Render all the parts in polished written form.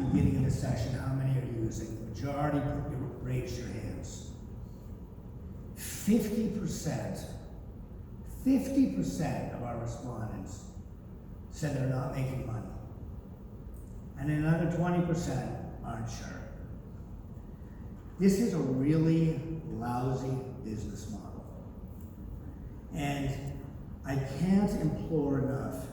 the beginning of the session, how many are using? Majority, raise your hands. 50% of our respondents said they're not making money. And another 20% aren't sure. This is a really lousy business model. And I can't implore enough,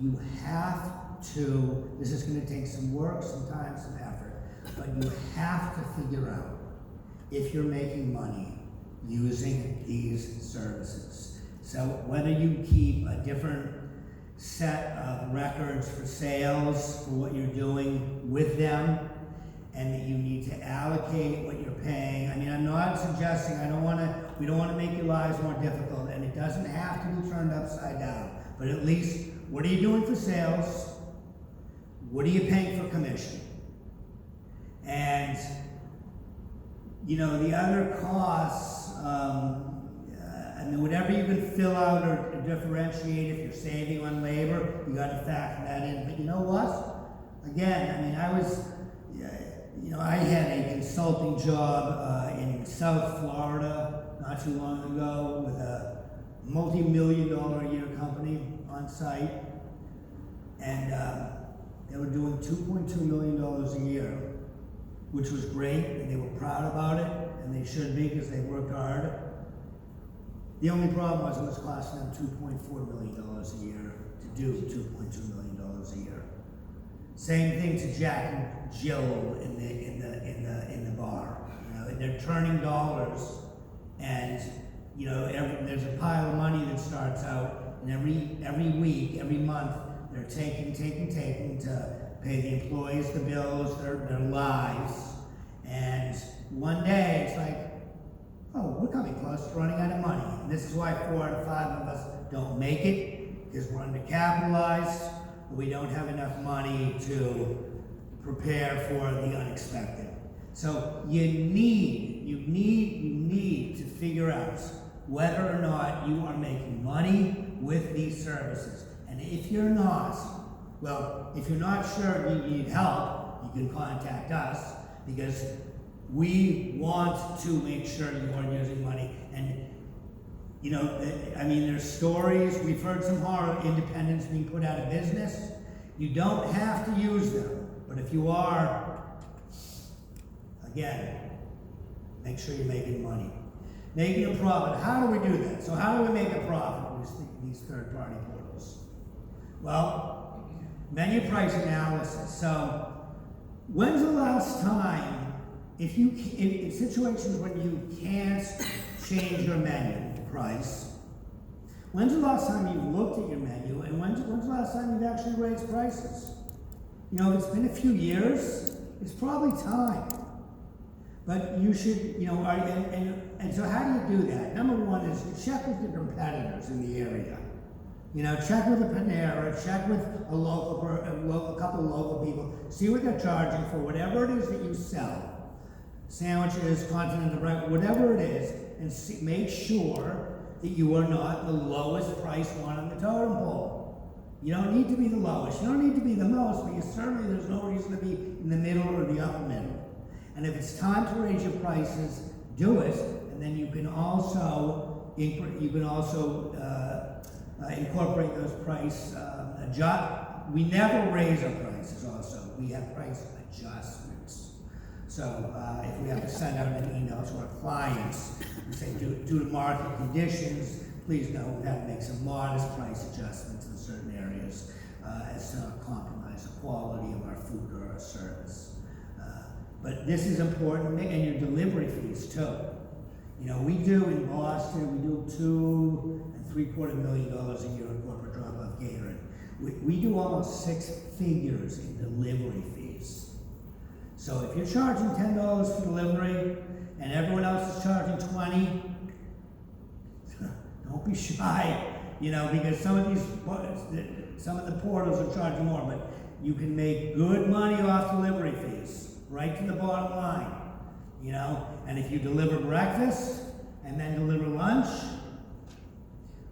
you have to, this is going to take some work, some time, some effort, but you have to figure out if you're making money using these services. So whether you keep a different set of records for sales for what you're doing with them, and that you need to allocate what you're paying. I mean, I'm not suggesting, we don't want to make your lives more difficult, and it doesn't have to be turned upside down, but at least, what are you doing for sales? What are you paying for commission? And, you know, the other costs, and whatever you can fill out or differentiate, if you're saving on labor, you got to factor that in. But you know what? Again, I mean, I had a consulting job in South Florida not too long ago with a multi-million-dollar a year company on site, and they were doing $2.2 million a year, which was great, and they were proud about it, and they should be because they worked hard. The only problem was it was costing them $2.4 million a year to do $2.2 million a year. Same thing to Jack and Jill in the bar. You know, they're turning dollars, and you know, there's a pile of money that starts out, and every week, every month, they're taking to pay the employees the bills, their lives, and one day it's like, oh, we're coming close to running out of money. And this is why 4 out of 5 of us don't make it, because we're undercapitalized. We don't have enough money to prepare for the unexpected. So you need to figure out whether or not you are making money with these services. And if you're not, well, if you're not sure you need help, you can contact us, because we want to make sure you are using money. And you know, I mean, there's stories, we've heard some horror, independents being put out of business. You don't have to use them, but if you are, again, make sure you're making money. Making a profit, how do we do that? So how do we make a profit with these third-party portals? Well, menu price analysis. So when's the last time, in situations when you can't change your menu price, when's the last time you've looked at your menu, and when's the last time you've actually raised prices? You know, if it's been a few years, it's probably time. But you should, you know, and so how do you do that? Number one is you check with your competitors in the area. You know, check with a Panera, check with a couple of local people, see what they're charging for whatever it is that you sell. Sandwiches, continental breakfast, whatever it is, and make sure that you are not the lowest price one on the totem pole. You don't need to be the lowest, you don't need to be the most, but certainly there's no reason to be in the middle or the upper middle. And if it's time to raise your prices, do it, and then you can also incorporate those price we never raise our prices also, we have price adjustments. So if we have to send out an email to our clients and say, due to market conditions, please know we have to make some modest price adjustments in certain areas as to not compromise the quality of our food or our service. But this is important, and your delivery fees too. You know, we do in Boston, we do $2.75 million a year in corporate drop-off catering. We do almost 6 figures in delivery fees. So if you're charging $10 for delivery and everyone else is charging $20, don't be shy, you know, because some of the portals are charging more, but you can make good money off delivery fees, right to the bottom line, you know. And if you deliver breakfast and then deliver lunch,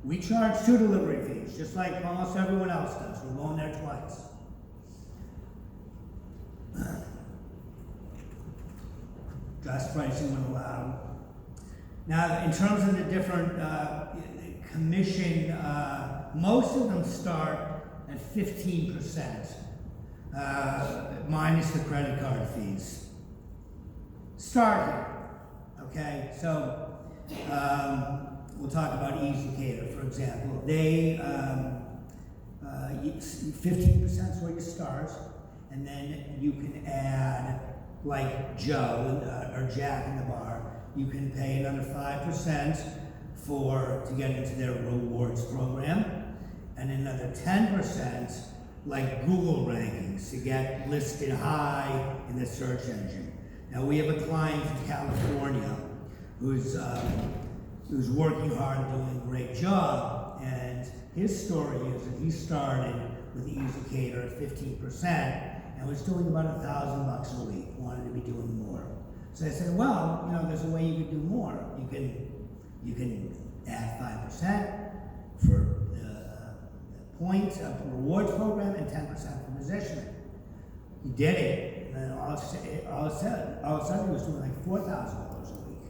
we charge 2 delivery fees, just like almost everyone else does. We're going there twice. Just pricing when allowed. Now, in terms of the different commission, most of them start at 15%, minus the credit card fees. Start here, okay? So, we'll talk about Hijacking, for example. They, 15% is where you start, and then you can add, like Joe or Jack in the bar, you can pay another 5% to get into their rewards program, and another 10% like Google rankings to get listed high in the search engine. Now we have a client in California who's working hard and doing a great job, and his story is that he started with the Hijacking at 15% and was doing about $1,000 a week, wanted to be doing more. So I said, well, there's a way you could do more. You can add 5% for the points of the rewards program and 10% for positioning. He did it, and then all of a sudden he was doing like $4,000 a week.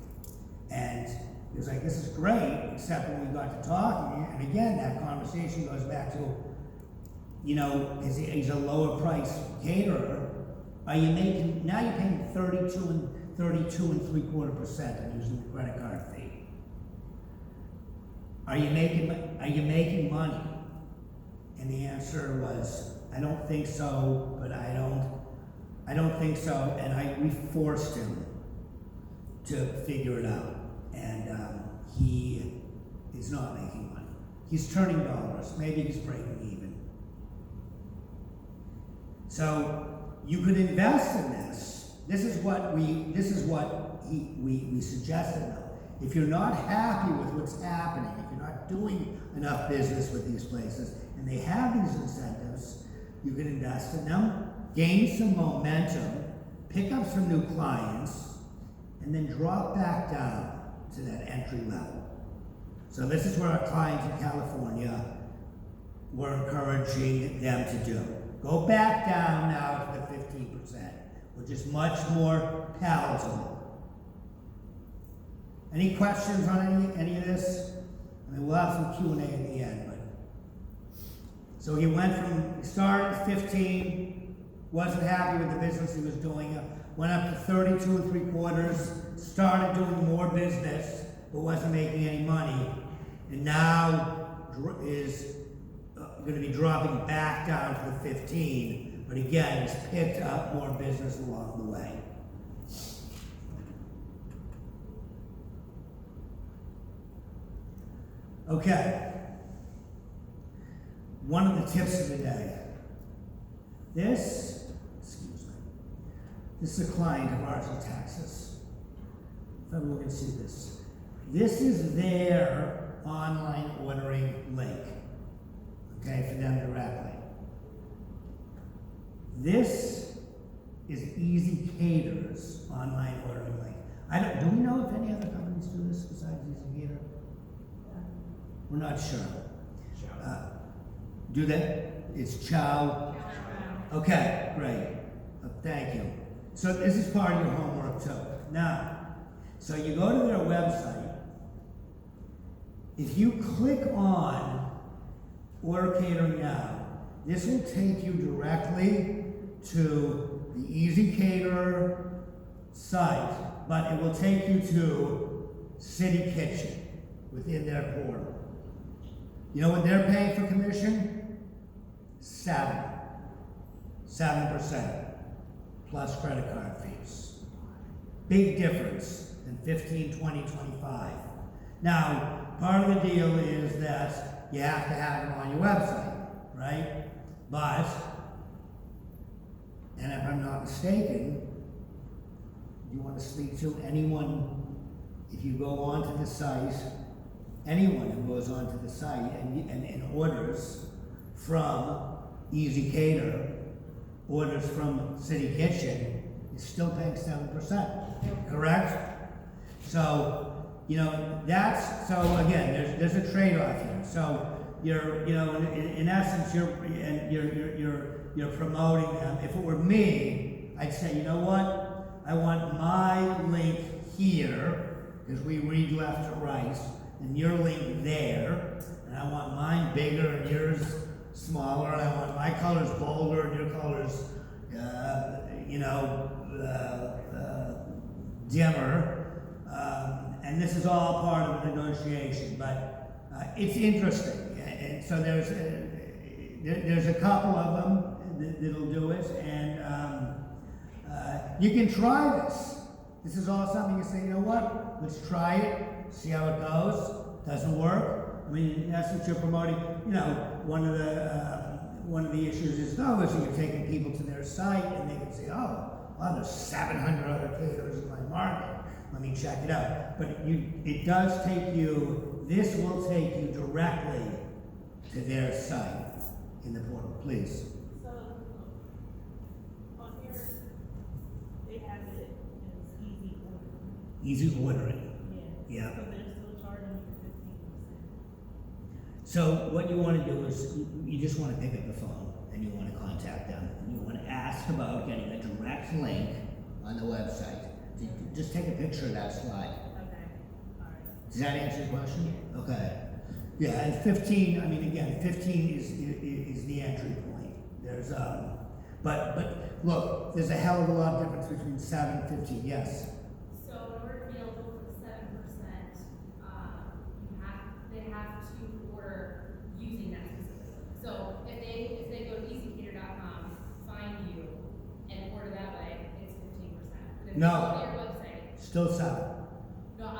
And he was like, this is great, except when we got to talking, and again, that conversation goes back to, he's a lower price caterer. Now you're paying 32.75% and using the credit card fee. Are you making money? And the answer was, I don't think so, but I don't think so, and we forced him to figure it out. And he is not making money. He's turning dollars. Maybe he's breaking even. So you could invest in this. This is what we suggested though. If you're not happy with what's happening, if you're not doing enough business with these places, and they have these incentives, you can invest in them, gain some momentum, pick up some new clients, and then drop back down to that entry level. So this is what our clients in California were encouraging them to do. Go back down now to the 15%, which is much more palatable. Any questions on any of this? I mean, we'll have some Q&A at the end. But so he started at 15, wasn't happy with the business he was doing, went up to 32.75, started doing more business, but wasn't making any money, and now is going to be dropping back down to the 15, but again, he's picked up more business along the way. Okay. One of the tips of the day. This is a client of ours in Texas. If everyone can see this. This is their online ordering link. Okay, for them directly. This is Hijacking online ordering link. Do we know if any other companies do this besides Hijacking? We're not sure. Do they? It's Chow. Okay, great. Thank you. So this is part of your homework too. Now, so you go to their website. If you click on Order Catering Now, this will take you directly to the Hijacking site, but it will take you to City Kitchen within their portal. You know what they're paying for commission? 7% plus credit card fees. Big difference than 15, 20, 25. Now, part of the deal is that you have to have them on your website, right? But, and if I'm not mistaken, you want to speak to anyone, if you go onto the site, anyone who goes onto the site and orders from Hijacking, orders from City Kitchen, is still paying 7%, correct? So, that's, so again, there's a trade-off here. So you're, in essence, you're promoting them. If it were me, I'd say, you know what? I want my link here, because we read left to right, and your link there, and I want mine bigger and yours smaller, and I want my colors bolder and your colors, dimmer. And this is all part of the negotiation, but it's interesting. And so there's a couple of them that'll do it, and you can try this. This is all something you say, you know what, let's try it, see how it goes. Doesn't work. I mean, in essence, you're promoting, one of the issues is you're taking people to their site and they can say, oh, well, there's 700 other caterers in my market. Let me check it out. But it does take you, this will take you directly to their site in the portal, please. So, on here, they have it as easy ordering. Easy ordering. Yeah. Yeah. So they're still charging you 15%. So what you want to do is you just want to pick up the phone and you want to contact them. And you want to ask about getting a direct link on the website. Just take a picture of that slide. Okay. All right. Does that answer your question? Okay. Yeah, and 15, I mean, again, 15 is the entry point. There's, but look, there's a hell of a lot of difference between 7 and 15, yes. So in order to be eligible for the 7%, they have to order using that specifically. So if they go to easycater.com, find you, and order that way, it's 15%. But if No. you go to your website, Still 7. no, I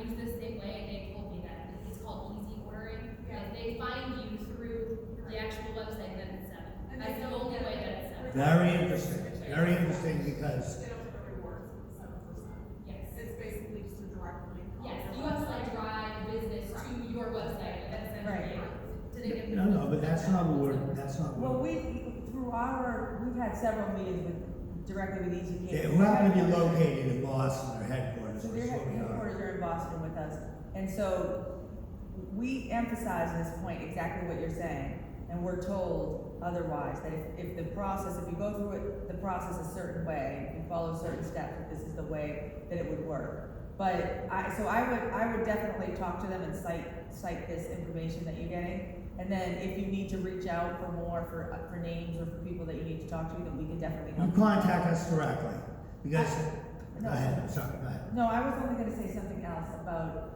use this same way, and they told me that it's called easy ordering. Yeah. If they find you through the actual website, then it's 7. And That's they the don't only get way it. that it's 7. Very interesting. Very interesting because, They don't get the rewards for the 7%. Yes. It's basically just a direct link. on Yes, their you have to website. like drive business to your website, and that's essentially it. So they get no, but that's not what Well, we've had several meetings directly with Easy Yeah, Cater. who happen to be located in Boston, their headquarters, So which their is what we are. headquarters are in Boston with us, and so we emphasize this point exactly what you're saying, and we're told otherwise, that if the process, if you go through the process a certain way, you follow certain steps, that this is the way that it would work. But I would definitely talk to them and cite this information that you're getting. And then if you need to reach out for more, for names or for people that you need to talk to, then we can definitely You help. contact us directly, because, No. go ahead, I'm sorry, go ahead. No, I was only gonna say something else about,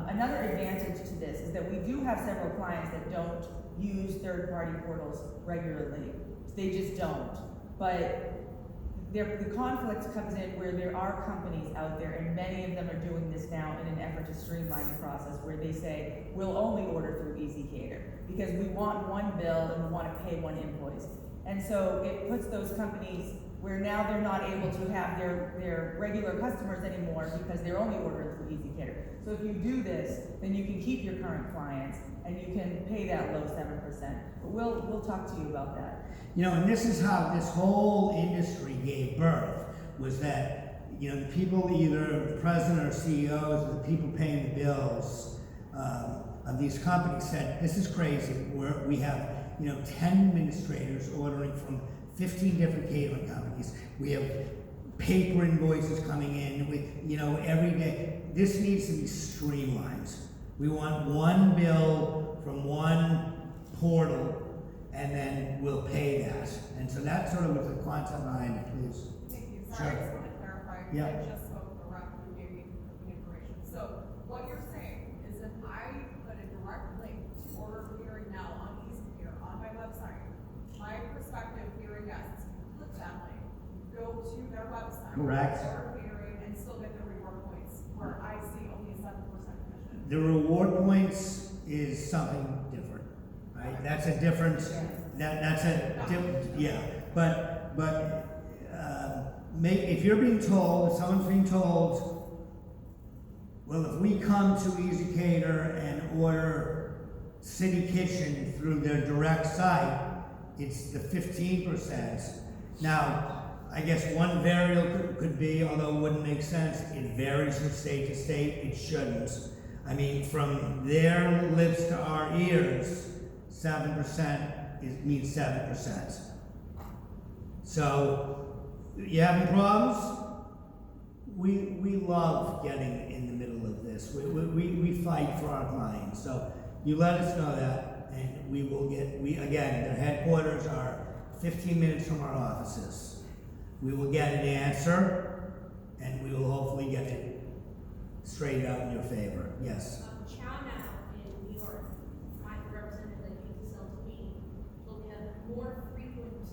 another advantage to this is that we do have several clients that don't use third-party portals regularly. They just don't. But the conflict comes in where there are companies out there, and many of them are doing this now in an effort to streamline the process, where they say, we'll only order through Easy Cater, because we want one bill and we wanna pay one invoice. And so it puts those companies where now they're not able to have their regular customers anymore because they're only ordering through Easy Cater. So if you do this, then you can keep your current clients and you can pay that low 7%. But we'll talk to you about that. And this is how this whole industry gave birth, was that, the people, either the president or CEOs, or the people paying the bills of these companies said, this is crazy. We have, 10 administrators ordering from 15 different catering companies. We have paper invoices coming in every day. This needs to be streamlined. We want one bill from one portal, and then we'll pay that. And so that's sort of what the concept behind it, please. Thank you. Sure. Sorry, I just want to clarify. Yeah. I just spoke with the rep who gave me the information. So what you're saying is if I put a direct link to order catering now on EasyCare on my website, my prospective catering guests can click that link, go to their website, Correct. order catering, and still get their reward points, where I see only a 7% commission. The reward points is something different, right? That's a different, if you're being told, if someone's being told, well, if we come to Easy Cater and order City Kitchen through their direct site, it's the 15%. Now, I guess one variable could be, although it wouldn't make sense, it varies from state to state, it shouldn't. I mean, from their lips to our ears, 7% means 7%. So, You having problems? We love getting in the middle of this. We fight for our clients. So you let us know that, and we will get, again, their headquarters are 15 minutes from our offices. We will get an answer, and we will hopefully get it straightened out in your favor. Yes. Chow now in New York, my representative that you sell to me, will have more frequent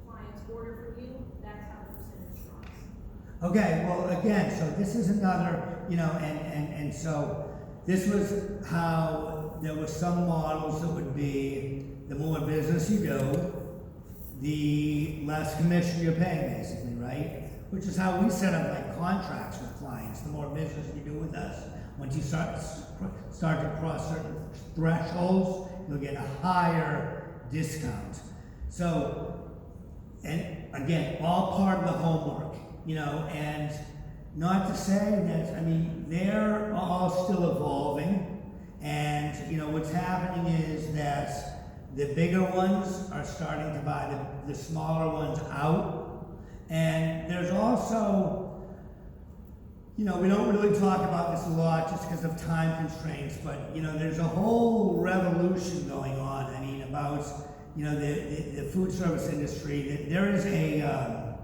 clients order from you, that's how the percentage drops. Okay, well, again, so this is another, and so this was how there were some models that would be the more business you do, the less commission you're paying, basically, right? Which is how we set up like contracts with clients. The more business you do with us, once you start to cross certain thresholds, you'll get a higher discount. So, and again, all part of the homework, and not to say that, they're all still evolving, and, what's happening is that the bigger ones are starting to buy the smaller ones out, and there's also, we don't really talk about this a lot just because of time constraints, but, there's a whole revolution going on, about, the food service industry. There is a,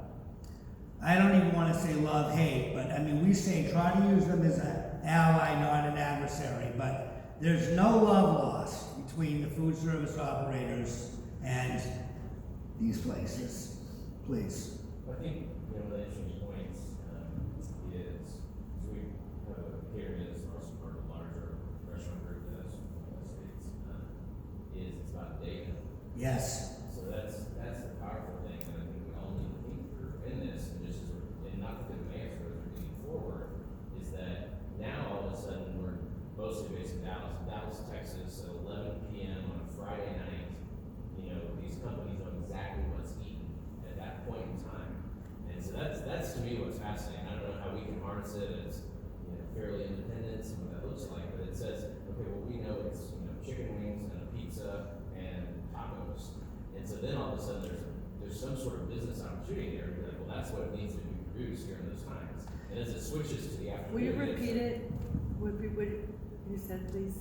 I don't even want to say love-hate, but we say try to use them as an ally, not an adversary, but there's no love lost between the food service operators and these places, please. I think one of the interesting points is we have a catering is also part of a larger restaurant group that has in the States, is it's about data. Yes. So that's the powerful thing that I think we all need to think through in this, and just and not the demands for as we're moving forward, is that now all of a sudden we're mostly based in Dallas, Texas, at 11 p.m. on a Friday night. These companies know exactly what's eaten at that point in time, and so that's to me what's fascinating. I don't know how we can harness it as fairly independent and what that looks like, but it says, okay, well we know it's chicken wings and a pizza and tacos, and so then all of a sudden there's some sort of business opportunity there. You're like, well, that's what needs to be produced during those times, and as it switches to the afternoon. Will you repeat it? Would you said, please?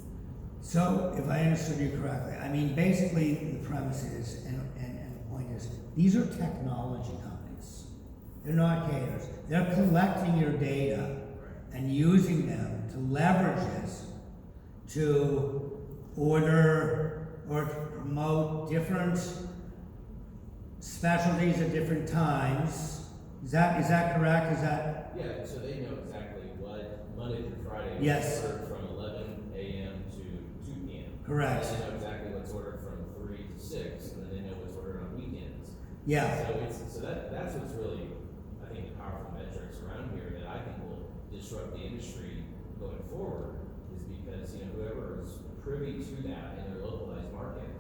So, if I understood you correctly, basically the premise is, and the point is, these are technology companies. They're not caterers. They're collecting your data and using them to leverage this to order or to promote different specialties at different times. Is that correct? Yeah, so they know exactly what Monday through Friday Yes. is ordered from 11 a.m. to 2 p.m. Correct. And they know exactly what's ordered from 3 to 6, and then they know what's ordered on weekends. Yeah. So that's what's really, I think, the powerful metrics around here that I think will disrupt the industry going forward, is because whoever is privy to that in their localized market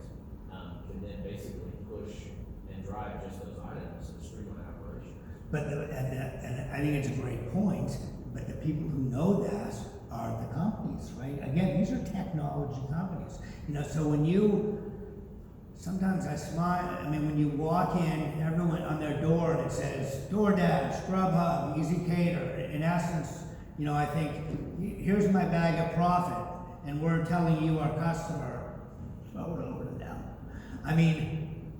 can then basically push and drive just those items and streamline operations. But and I think it's a great point. But the people who know that are the companies, right? Again, these are technology companies. So sometimes I smile. When you walk in, everyone on their door, and it says DoorDash, Grubhub, Easy Cater. In essence, I think here's my bag of profit, and we're telling you, our customer, throw it over to them.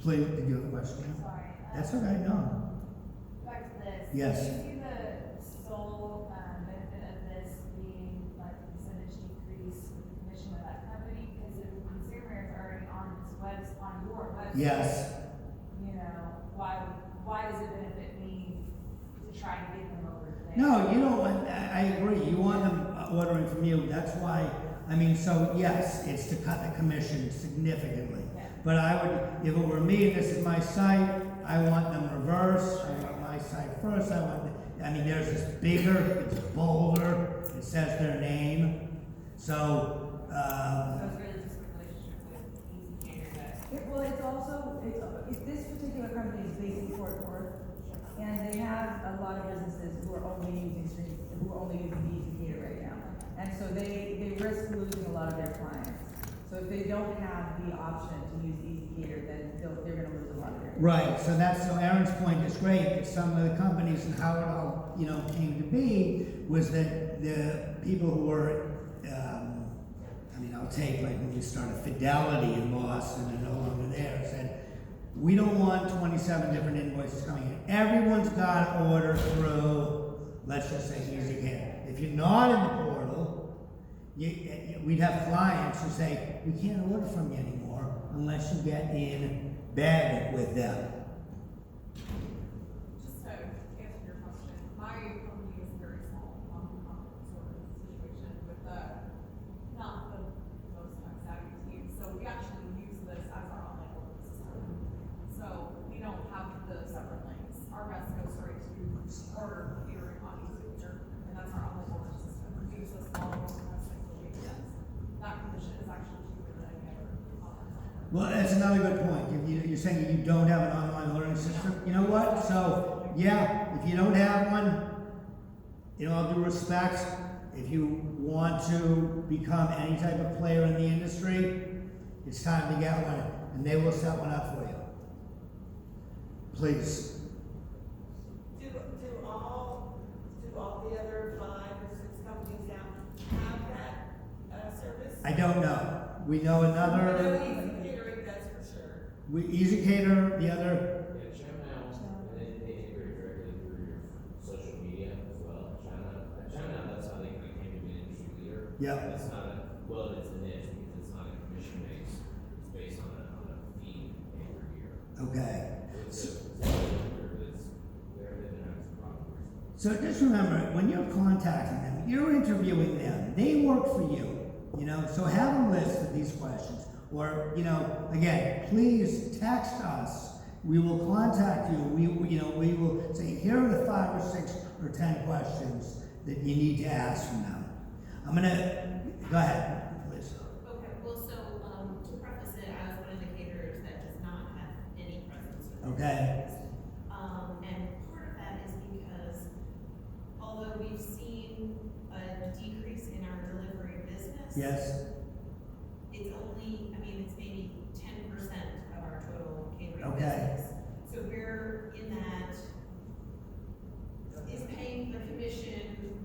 Please, did you have a question? Sorry. That's all right. No. Back to this. Yes. Do you see the sole benefit of this being like a percentage decrease with the commission with that company? Because if the consumer is already on your website, Yes. why does it benefit me to try and get them over there? No, you don't. I agree. You want them ordering from you. That's why. So yes, it's to cut the commission significantly. Yeah. But I would, if it were me, this is my site, I want them reverse. I want my site first. There's this bigger, it's bolder, it says their name. So, So it's really just a relationship with Easy Cater that. It's also, this particular company is based in Fort Worth, and they have a lot of businesses who are only using Easy Cater right now. And so they risk losing a lot of their clients. So if they don't have the option to use Easy Cater, then they're gonna lose a lot of their Right, so Aaron's point is great, that some of the companies and how it all, came to be was that the people who were, I'll take like when we started Fidelity in Boston and no longer there, said, we don't want 27 different invoices coming in. Everyone's got to order through, let's just say Hijacking. If you're not in the portal, we'd have clients who say, we can't order from you anymore unless you get in bed with them. Just to answer your question, my company is very small, sort of situation with not the most tech-savvy team, so we actually use this as our online ordering system. So we don't have the separate links. Our reps go straight to order here on eSignature, and that's our online ordering system. We use a small that commission is actually cheaper than any other online software. Well, that's another good point. You're saying you don't have an online ordering system. You know what? So, yeah, if you don't have one, in all due respect, if you want to become any type of player in the industry, it's time to get one, and they will set one up for you. Please. Do all the other 5 or 6 companies now have that service? I don't know. We know another. Catering does for sure. Hijacking, the other. Yeah, shout out, and they integrate directly through your social media as well. Shout out, that's how they kind of came to be an industry leader. Yeah. It's not it's a niche because it's not a commission base. It's based on a fee paid per year. Okay. They've been having some problems. So just remember, when you're contacting them, you're interviewing them. They work for you. So have a list of these questions. Or, again, please text us. We will contact you. We will say, here are the 5 or 6 or 10 questions that you need to ask from them. I'm gonna, go ahead, please. Okay, well, so, to preface it, I was one of the caterers that does not have any presence with this. Okay. And part of that is because although we've seen a decrease in our delivery business. Yes. It's only, it's maybe 10% of our total catering Okay. business. So we're in that, is paying the commission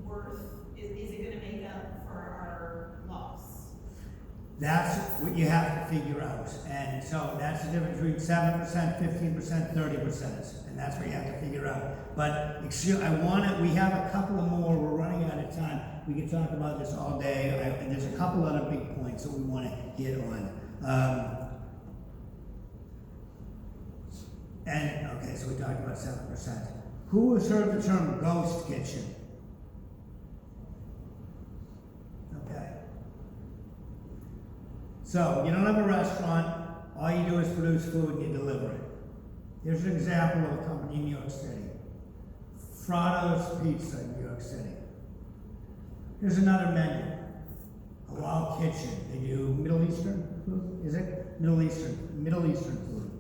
worth, is it gonna make up for our loss? That's what you have to figure out. And so that's the difference between 7%, 15%, 30%. And that's what you have to figure out. But we have a couple of more, we're running out of time. We can talk about this all day. And there's a couple other big points that we want to hit on. Okay, so we talked about 7%. Who has heard the term ghost kitchen? Okay. So, you don't have a restaurant, all you do is produce food and you deliver it. Here's an example of a company in New York City. Frado's Pizza in New York City. Here's another menu. Halal Kitchen. They do Middle Eastern food, is it? Middle Eastern food.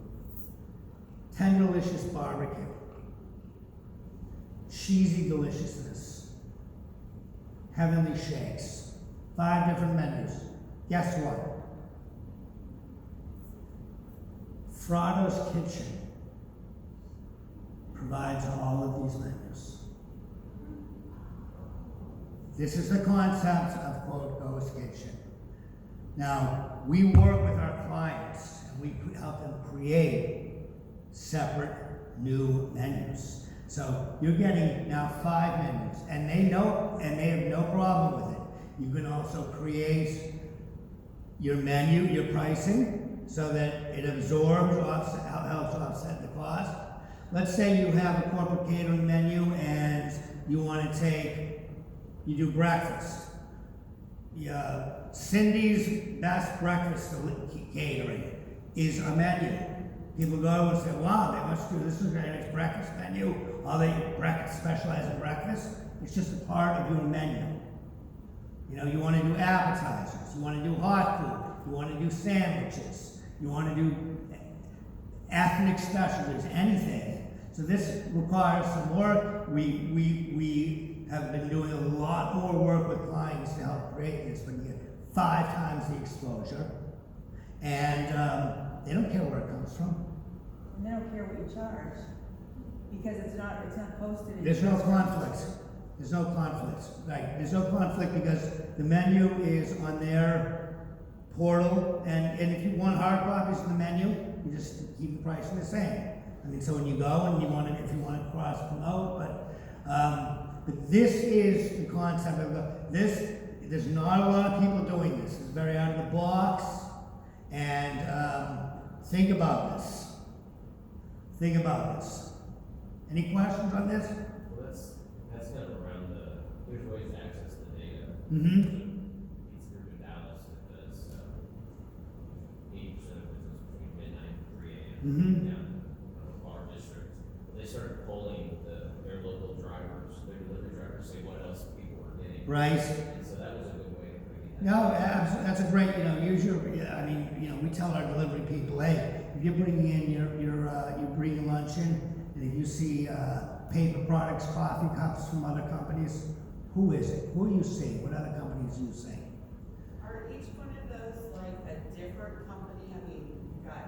10 delicious barbecue. Cheesy deliciousness. Heavenly shakes. 5 different menus. Guess what? Frado's Kitchen provides all of these menus. This is the concept of, quote, ghost kitchen. Now, we work with our clients and we help them create separate new menus. So you're getting now 5 menus, and they have no problem with it. You can also create your menu, your pricing, so that it absorbs, helps offset the cost. Let's say you have a corporate catering menu and you want to you do breakfast. Cindy's best breakfast catering is a menu. People go and say, wow, they must do, this is a very nice breakfast menu. All they specialize in breakfast. It's just a part of your menu. You want to do appetizers, you want to do hot food, you want to do sandwiches, you want to do ethnic specialties, anything. So this requires some work. We have been doing a lot more work with clients to help create this, but you get 5 times the exposure. And they don't care where it comes from. And they don't care would charge, because it's not posted in. There's no conflict. There's no conflict, right? There's no conflict because the menu is on their portal, and if you want hard copies of the menu, you just keep the price the same. I mean, so when you go and if you want to cross promote, but this is the concept of there's not a lot of people doing this. It's very out of the box, and think about this. Think about this. Any questions on this? Well, that's kind of around there's ways to access the data. Mm-hmm. It's group in Dallas that does, 80% of business between midnight and 3 a.m. Mhm. Down in our district. They started polling their local drivers, their delivery drivers, say what else people were getting. Right. And so that was a good way to get that. No, that's a great, we tell our delivery people, hey, if you're bringing in you're bringing lunch in, and if you see, paper products, coffee cups from other companies, who is it? Who are you seeing? What other companies are you seeing? Are each one of those like a different company? I mean, you've got,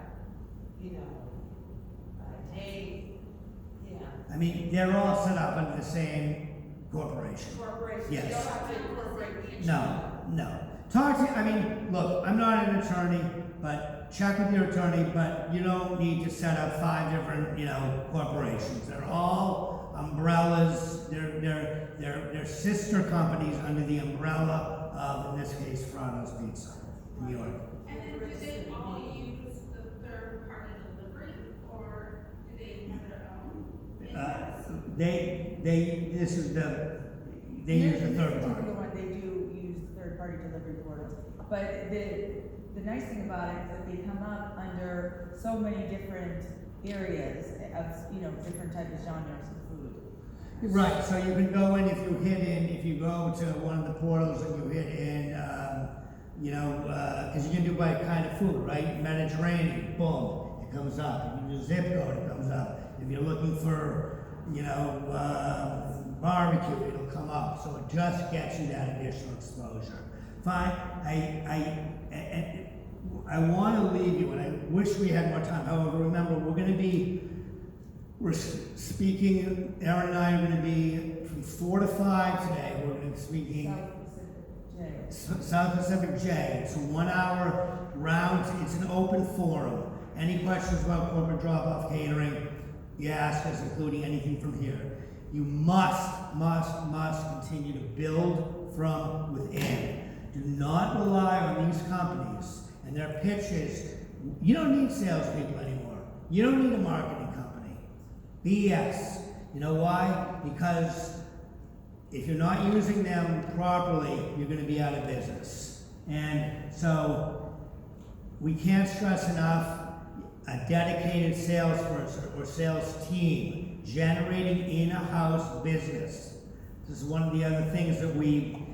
I mean, they're all set up under the same corporation. corporations. Yes. You don't have to incorporate each No, one. no. Look, I'm not an attorney, but check with your attorney, but you don't need to set up 5 different, corporations. They're all umbrellas, they're sister companies under the umbrella of, in this case, Frano's Pizza, in New York. And then do they all use the third party delivery, or do they have their own? They use the In this third party. particular one, they do use third-party delivery portals, but the nice thing about it is that they come up under so many different areas of, different types of genres of food. Right, so you can go in, if you go to one of the portals and you hit in, because you can do by kind of food, right? Mediterranean, boom, it comes up. If you do zip code, it comes up. If you're looking for, barbecue, it'll come up. So it just gets you that additional exposure. Fine, I want to leave you, and I wish we had more time. However, remember, we're speaking, Aaron and I are going to be from 4 to 5 today. We're going to be speaking South Pacific J. It's a 1 hour round. It's an open forum. Any questions about corporate drop-off catering, you ask us, including anything from here. You must continue to build from within. Do not rely on these companies and their pitches. You don't need salespeople anymore. You don't need a marketing company. BS. You know why? Because if you're not using them properly, you're going to be out of business. And so we can't stress enough a dedicated salesperson or sales team generating in-house business. This is one of the other things that we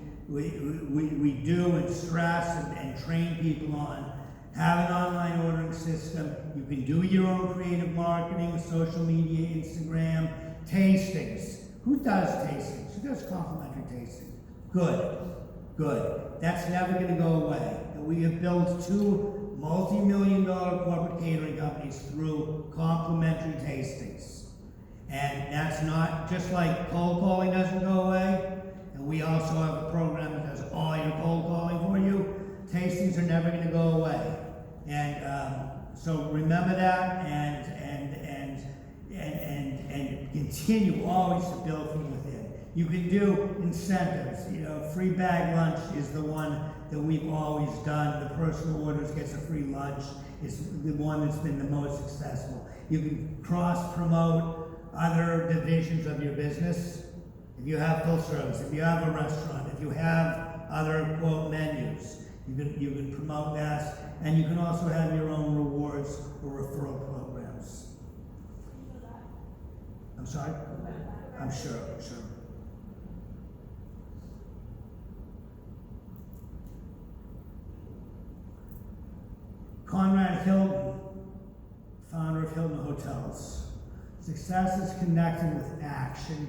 do and stress and train people on. Have an online ordering system. You can do your own creative marketing, social media, Instagram, tastings. Who does tastings? Who does complimentary tasting? Good. That's never going to go away. And we have built 2 multi-million-dollar corporate catering companies through complimentary tastings. And that's not, just like cold calling doesn't go away, and we also have a program that does all your cold calling for you, tastings are never going to go away. And so remember that, and continue always to build from within. You can do incentives. Free bag lunch is the one that we've always done. The person who orders gets a free lunch. It's the one that's been the most successful. You can cross-promote other divisions of your business. If you have full service, if you have a restaurant, if you have other quote menus, you can promote that, and you can also have your own rewards or referral programs. I'm sorry? I'm sure. Conrad Hilton, founder of Hilton Hotels. Success is connected with action.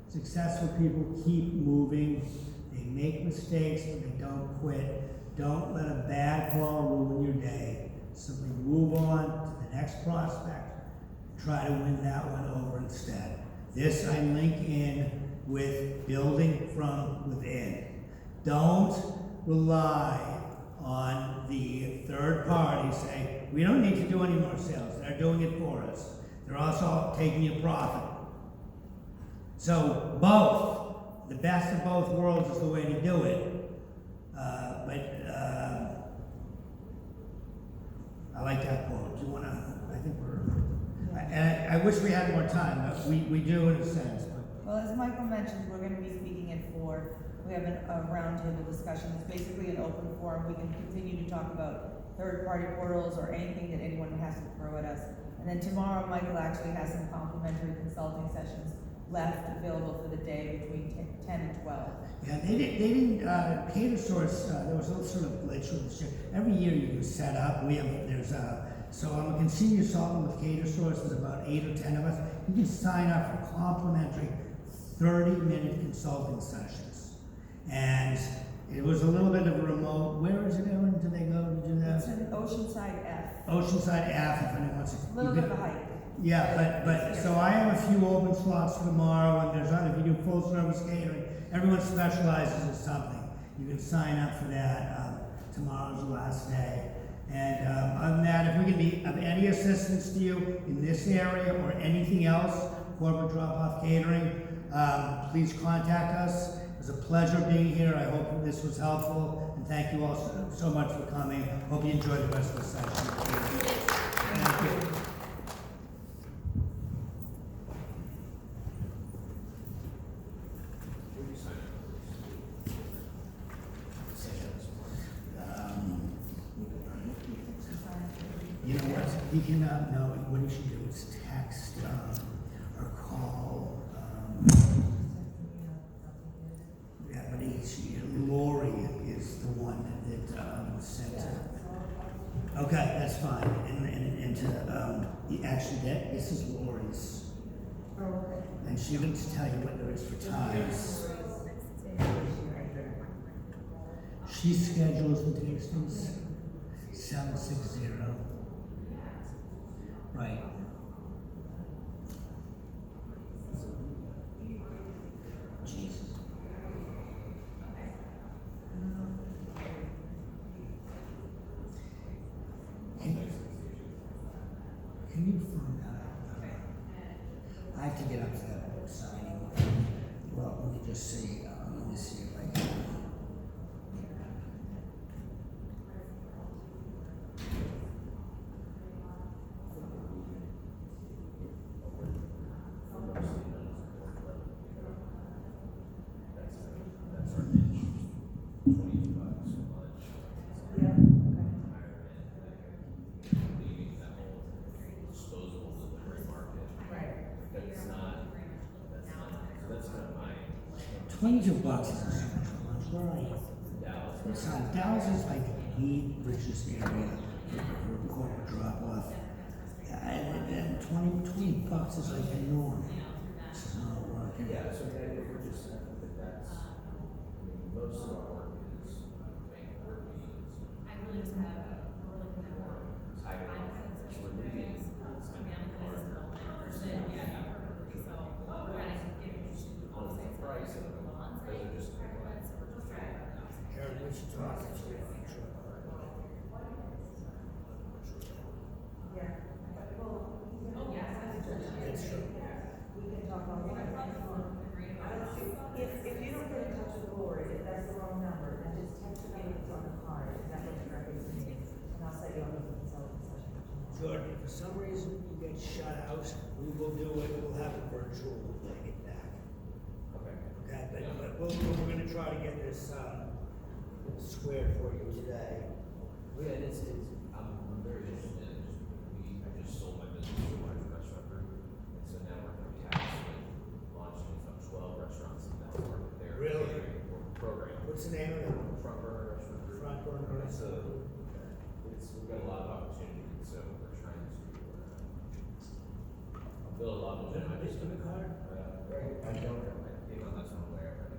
Successful people keep moving. They make mistakes, but they don't quit. Don't let a bad call ruin your day. Simply move on to the next prospect. try to win that one over instead. This I link in with building from within. Don't rely on the third party saying, we don't need to do any more sales. They're doing it for us. They're also taking a profit. So both, the best of both worlds is the way to do it. I like that quote. Do you wanna, I think I wish we had more time, but we do in a sense. Well, as Michael mentioned, we're gonna be speaking at 4. We have a roundtable discussion. It's basically an open forum. We can continue to talk about third-party portals or anything that anyone has to throw at us. And then tomorrow, Michael actually has some complimentary consulting sessions left available for the day between 10 and 12. Yeah, they didn't, Caterers, there was a sort of glitch with this year. Every year you can set up, so I'm a continued consultant with Caterers, there's about 8 or 10 of us. You can sign up for complimentary 30-minute consulting sessions. And it was a little bit of a remote, where is it, Erin? Did they go to do that? It's in Oceanside F. Oceanside F, if anyone wants to. A little bit of a hike. Yeah, but, so I have a few open slots for tomorrow, and there's other, if you do full service catering, everyone specializes in something. You can sign up for that, tomorrow's the last day. And, other than that, if we can be of any assistance to you in this area or anything else, corporate drop-off catering, please contact us. It was a pleasure being here. I hope this was helpful, and thank you all so much for coming. Hope you enjoyed the rest of the session. Thank you. You know what, you can, no, what you should do is text, or call, yeah, but Lori is the one that, sent it. Okay, that's fine, and to, actually, this is Lori's. And she can tell you what there is for times. She schedules the tastings, 760. Right. Jesus. Can you firm that up? I have to get up to that book signing. Well, let me just see. Let me see if I can. $22 is a super lunch. Where are you? It's Dallas is like the richest area for corporate drop off. And $20 is like the norm. This is not working. Yeah, so if we're just saying that that's, I mean, most of our work is making work meetings. I really just have a really good network. Tiger. So We're leaving. So, yeah, perfectly. So, we're kind of getting to all the things. Price of them, those are just. Aaron, we should talk. Yeah. Well, Oh, yes, that's true. It's true. we can talk on one. If you don't get in touch with Lori, if that's the wrong number, then just text me if it's on the card, and that way directly to me, and I'll set you up with a consulting session. Jordan, if for some reason you get shut out, we will do it. We'll have it virtual. We'll take it back. Okay. Okay, but we're gonna try to get this, squared for you today. Well, yeah, and I'm very interested in I just sold my business to a large restaurant group, and so now we're going to be tasked with launching some 12 restaurants in that market there. Really? Program. What's the name of it? Front Burner Restaurant Group. Front Burner Restaurant Group. We've got a lot of opportunity, so we're trying to, build a lot of momentum. Is it in the card? I don't have my name on this one where,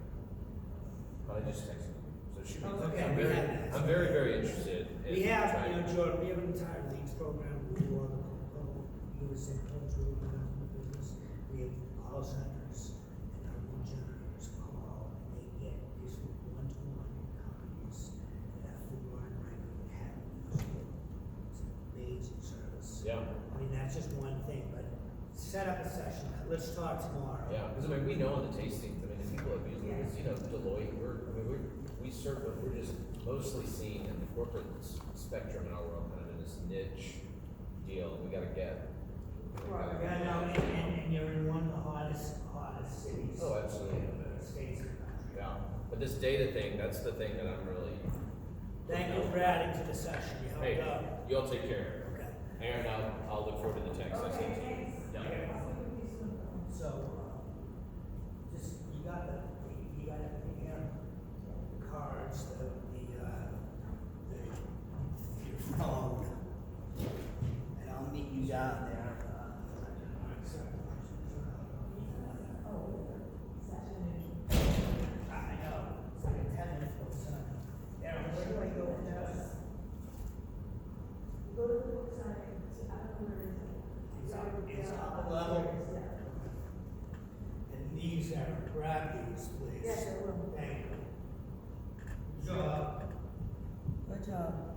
but I just texted you, so it should be. Okay, I'm very, very interested. in We have, trying- Jordan, we have an entire leagues program. We do all the USA cultural call centers and our lead generators call and they get these one-to-one companies that have food line regularly haven't used it. It's an amazing service. Yeah. I mean, that's just one thing, but set up a session, let's talk tomorrow. Yeah, because I mean, we know on the tastings, I mean, the people have used it, you know, Deloitte, we serve, but we're just mostly seen in the corporate spectrum in our world, kind of in this niche deal we gotta get. Yeah, no, and you're in one of the hottest cities. Oh, absolutely. In the States of the country. Yeah, but this data thing, that's the thing that I'm really. Thank you for adding to the session, you Hey, helped out. you all take care. Okay. Aaron, I'll look forward to the text I sent you. Yeah. So, just, you got everything here, cards, your phone, and I'll meet you down there. I know, it's like a 10-minute little son. Aaron, where do I go with this? Go to the book signing, I don't know where it is. It's up a level. And these are, grab these, please. Yes, I will. Thank you. Good job. Good job.